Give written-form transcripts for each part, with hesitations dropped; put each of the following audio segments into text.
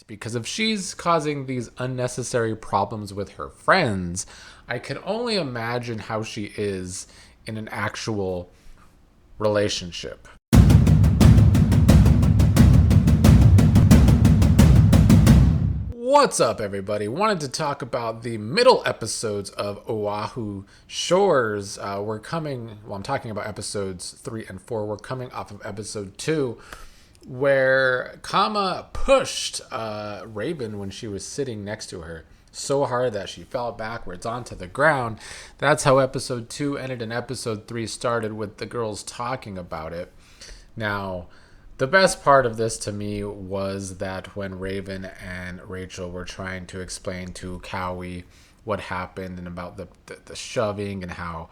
Because if she's causing these unnecessary problems with her friends, I can only imagine how she is in an actual relationship. What's up, everybody? Wanted to talk about the middle episodes of Oahu Shores. I'm talking about episodes 3 and 4. We're coming off of episode 2, where Kama pushed Raven when she was sitting next to her so hard that she fell backwards onto the ground. That's how episode 2 ended, and episode 3 started with the girls talking about it. Now, the best part of this to me was that when Raven and Rachel were trying to explain to Kaui what happened and about the shoving, and how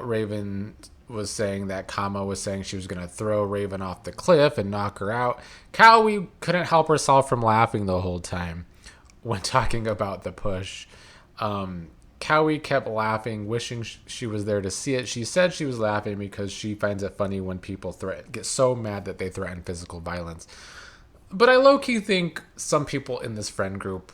Raven was saying that Kama was saying she was going to throw Raven off the cliff and knock her out, Kaui couldn't help herself from laughing the whole time when talking about the push. Kaui kept laughing, wishing she was there to see it. She said she was laughing because she finds it funny when people get so mad that they threaten physical violence. But I low-key think some people in this friend group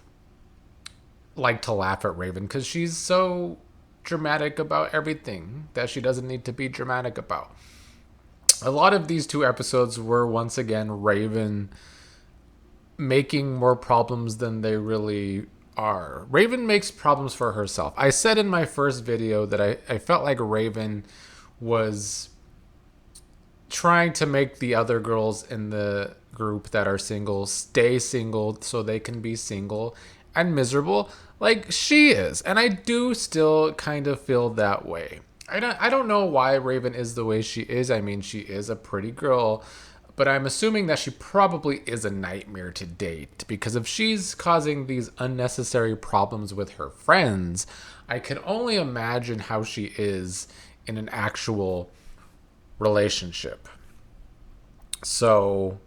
like to laugh at Raven because she's so dramatic about everything that she doesn't need to be dramatic about. A lot of these 2 episodes were once again Raven making more problems than they really are. Raven makes problems for herself. I said in my first video that I felt like Raven was trying to make the other girls in the group that are single stay single so they can be single and miserable like she is. And I do still kind of feel that way. I don't know why Raven is the way she is. I mean, she is a pretty girl, but I'm assuming that she probably is a nightmare to date, because if she's causing these unnecessary problems with her friends, I can only imagine how she is in an actual relationship. So,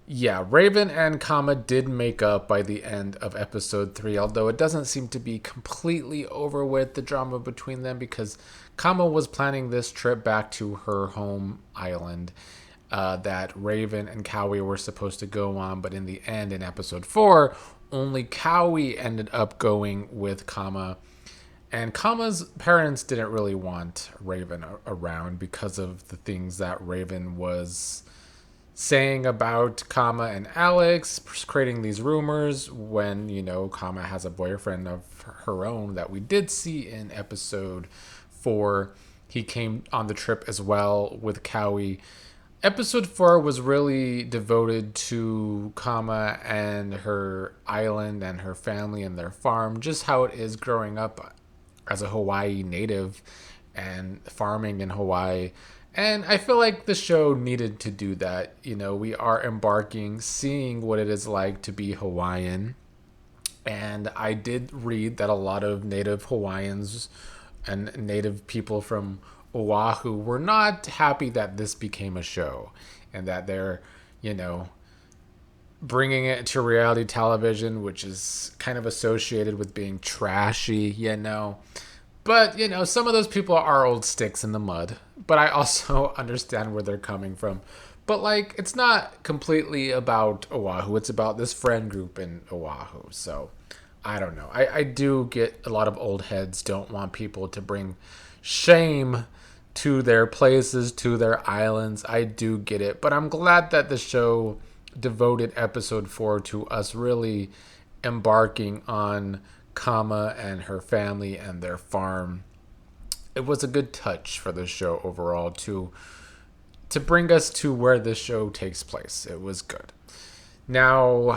yeah, Raven and Kama did make up by the end of episode 3, although it doesn't seem to be completely over with the drama between them, because Kama was planning this trip back to her home island that Raven and Kaui were supposed to go on, but in the end, in episode 4, only Kaui ended up going with Kama. And Kama's parents didn't really want Raven around because of the things that Raven was saying about Kama and Alex, creating these rumors when, Kama has a boyfriend of her own that we did see in episode 4. He came on the trip as well with Kaui. Episode 4 was really devoted to Kama and her island and her family and their farm, just how it is growing up as a Hawaii native and farming in Hawaii. And I feel like the show needed to do that. We are embarking, seeing what it is like to be Hawaiian. And I did read that a lot of native Hawaiians and native people from Oahu were not happy that this became a show, and that they're, bringing it to reality television, which is kind of associated with being trashy, But, some of those people are old sticks in the mud, but I also understand where they're coming from. But, it's not completely about Oahu. It's about this friend group in Oahu. So, I don't know. I do get a lot of old heads don't want people to bring shame to their places, to their islands. I do get it. But I'm glad that the show devoted episode 4 to us really embarking on Kama and her family and their farm. It was a good touch for the show overall to bring us to where this show takes place. It was good. Now,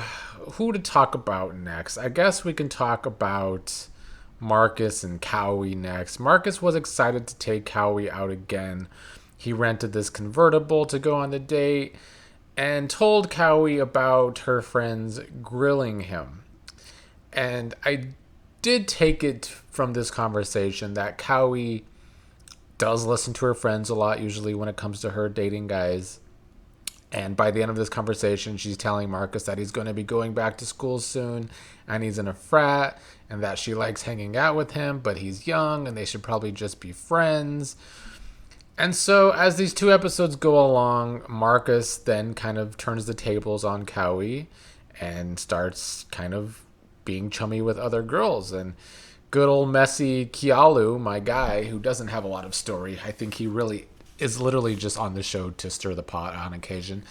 who to talk about next? I guess we can talk about Marcus and Kaui next. Marcus was excited to take Kaui out again. He rented this convertible to go on the date and told Kaui about her friends grilling him. And I did take it from this conversation that Kaui does listen to her friends a lot, usually when it comes to her dating guys. And by the end of this conversation, she's telling Marcus that he's going to be going back to school soon, and he's in a frat, and that she likes hanging out with him, but he's young, and they should probably just be friends. And so as these 2 episodes go along, Marcus then kind of turns the tables on Kaui and starts kind of being chummy with other girls. And good old messy Kealu, my guy, who doesn't have a lot of story. I think he really is literally just on the show to stir the pot on occasion.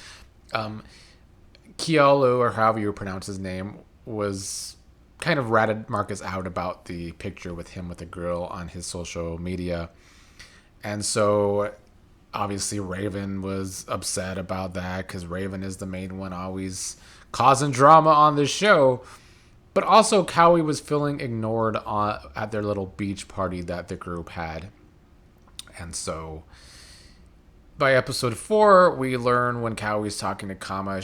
Kealu, or however you pronounce his name, was kind of ratted Marcus out about the picture with him with a girl on his social media. And so obviously Raven was upset about that because Raven is the main one always causing drama on the show. But also Kaui was feeling ignored at their little beach party that the group had. And so by episode 4, we learn when Kaui's talking to Kama,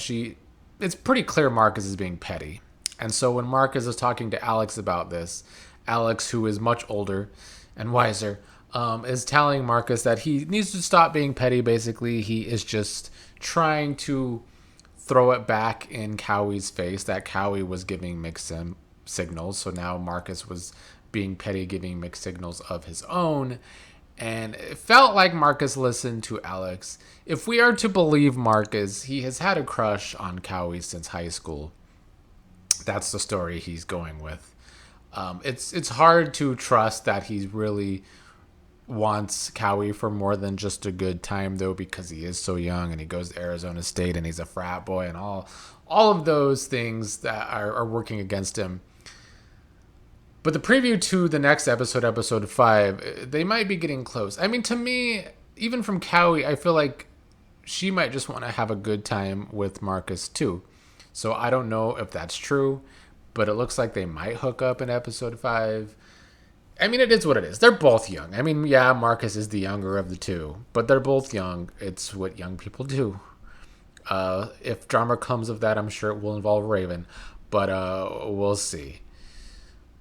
it's pretty clear Marcus is being petty. And so when Marcus is talking to Alex about this, Alex, who is much older and wiser, is telling Marcus that he needs to stop being petty. Basically, he is just trying to throw it back in Kaui's face that Kaui was giving mixed signals. So now Marcus was being petty, giving mixed signals of his own. And it felt like Marcus listened to Alex. If we are to believe Marcus, he has had a crush on Kaui since high school. That's the story he's going with. It's hard to trust that he really wants Kaui for more than just a good time, though, because he is so young and he goes to Arizona State and he's a frat boy and all of those things that are working against him. But the preview to the next episode 5, they might be getting close. I mean, to me, even from Kaui, I feel like she might just want to have a good time with Marcus too. So I don't know if that's true, but it looks like they might hook up in episode 5. I mean, it is what it is. They're both young. I mean, yeah, Marcus is the younger of the two, but they're both young. It's what young people do. If drama comes of that, I'm sure it will involve Raven, but we'll see.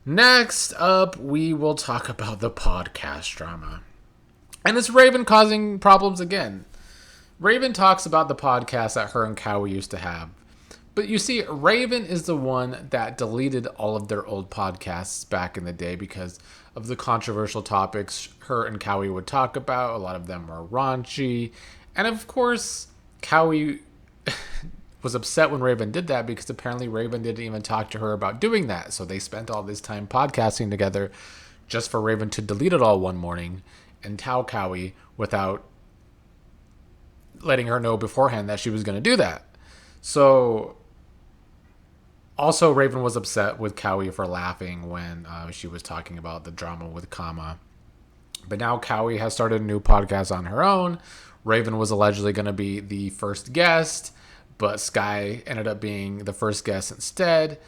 Next up, we will talk about the podcast drama. And it's Raven causing problems again. Raven talks about the podcast that her and Kaui used to have. But you see, Raven is the one that deleted all of their old podcasts back in the day because of the controversial topics her and Kaui would talk about. A lot of them were raunchy. And of course, Kaui was upset when Raven did that because apparently Raven didn't even talk to her about doing that. So they spent all this time podcasting together just for Raven to delete it all one morning and tell Kaui without letting her know beforehand that she was going to do that. So also Raven was upset with Kaui for laughing when she was talking about the drama with Kama. But now Kaui has started a new podcast on her own. Raven was allegedly going to be the first guest, but Sky ended up being the first guest instead.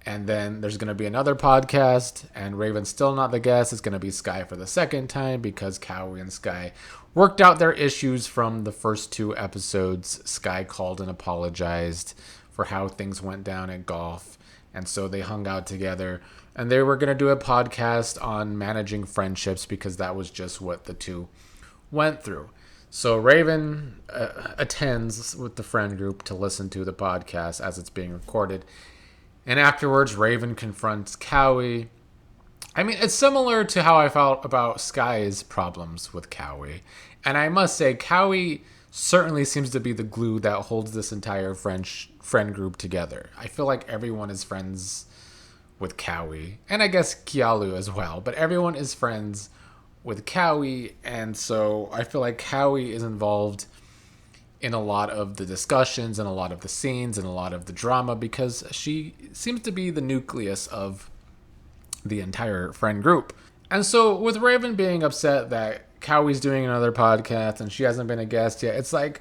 And then there's going to be another podcast, and Raven's still not the guest. It's going to be Sky for the second time because Kaui and Sky worked out their issues from the first 2 episodes. Sky called and apologized for how things went down at golf. And so they hung out together. And they were going to do a podcast on managing friendships because that was just what the two went through. So Raven attends with the friend group to listen to the podcast as it's being recorded. And afterwards, Raven confronts Kaui. I mean, it's similar to how I felt about Sky's problems with Kaui. And I must say, Kaui certainly seems to be the glue that holds this entire friend group together. I feel like everyone is friends with Kaui. And I guess Kealu as well. But everyone is friends with Kaui. And so I feel like Kaui is involved in a lot of the discussions and a lot of the scenes and a lot of the drama because she seems to be the nucleus of the entire friend group. And so with Raven being upset that Kaui's doing another podcast and she hasn't been a guest yet, it's like,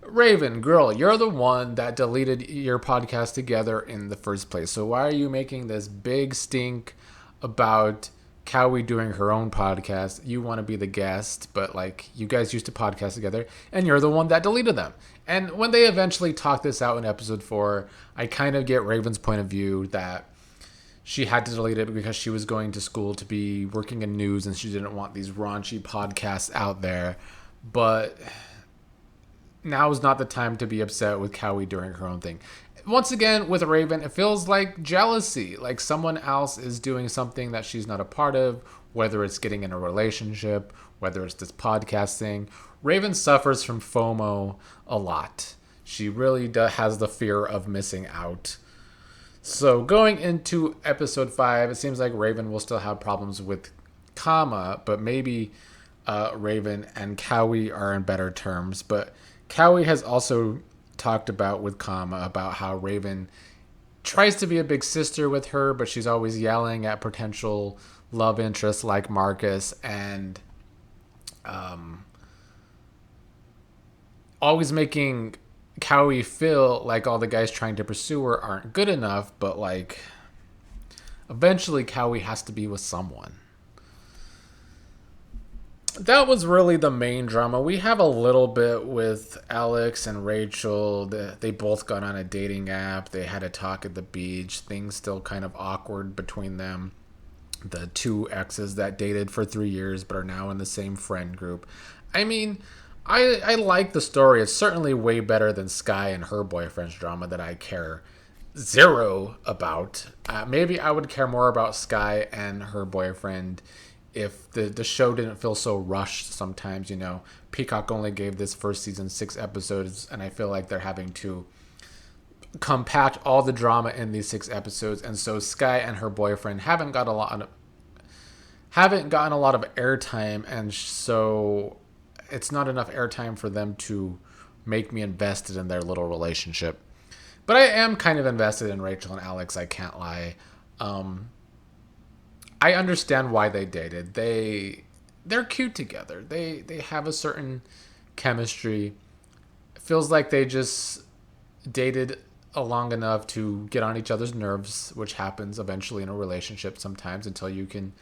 Raven, girl, you're the one that deleted your podcast together in the first place. So why are you making this big stink about Kaui doing her own podcast? You want to be the guest, but like you guys used to podcast together and you're the one that deleted them. And when they eventually talk this out in episode 4, I kind of get Raven's point of view that she had to delete it because she was going to school to be working in news and she didn't want these raunchy podcasts out there. But now is not the time to be upset with Kaui doing her own thing. Once again, with Raven, it feels like jealousy, like someone else is doing something that she's not a part of, whether it's getting in a relationship, whether it's this podcasting. Raven suffers from FOMO a lot. She really has the fear of missing out So going into episode 5, it seems like Raven will still have problems with Kama, but maybe Raven and Kaui are in better terms. But Kaui has also talked about with Kama about how Raven tries to be a big sister with her, but she's always yelling at potential love interests like Marcus and always making Kaui feel like all the guys trying to pursue her aren't good enough, but like eventually Kaui has to be with someone. That was really the main drama. We have a little bit with Alex and Rachael. They both got on a dating app. They had a talk at the beach. Things still kind of awkward between them. The two exes that dated for 3 years but are now in the same friend group. I mean, I like the story. It's certainly way better than Sky and her boyfriend's drama that I care zero about. Maybe I would care more about Sky and her boyfriend if the show didn't feel so rushed sometimes. Peacock only gave this first season 6 episodes, and I feel like they're having to compact all the drama in these 6 episodes, and so Sky and her boyfriend haven't gotten a lot of airtime, and so it's not enough airtime for them to make me invested in their little relationship. But I am kind of invested in Rachael and Alex, I can't lie. I understand why they dated. They're cute together. They have a certain chemistry. It feels like they just dated long enough to get on each other's nerves, which happens eventually in a relationship sometimes until you can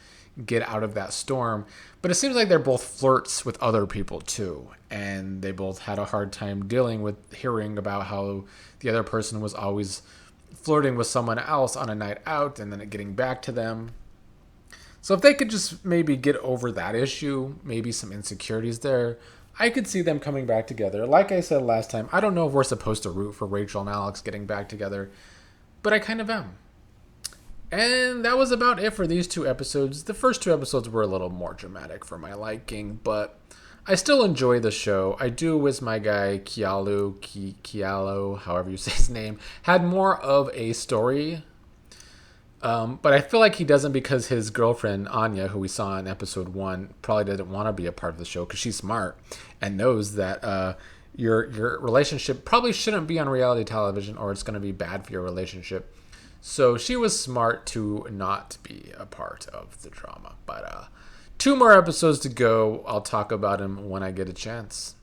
get out of that storm. But it seems like they're both flirts with other people too, and they both had a hard time dealing with hearing about how the other person was always flirting with someone else on a night out and then it getting back to them. So if they could just maybe get over that issue, maybe some insecurities there, I could see them coming back together. Like I said last time, I don't know if we're supposed to root for Rachael and Alex getting back together, but I kind of am. And that was about it for these 2 episodes. The first 2 episodes were a little more dramatic for my liking, but I still enjoy the show. I do wish my guy Kialo, however you say his name, had more of a story. But I feel like he doesn't because his girlfriend, Anya, who we saw in episode 1, probably didn't want to be a part of the show because she's smart and knows that your relationship probably shouldn't be on reality television or it's going to be bad for your relationship. So she was smart to not be a part of the drama. But 2 more episodes to go. I'll talk about him when I get a chance.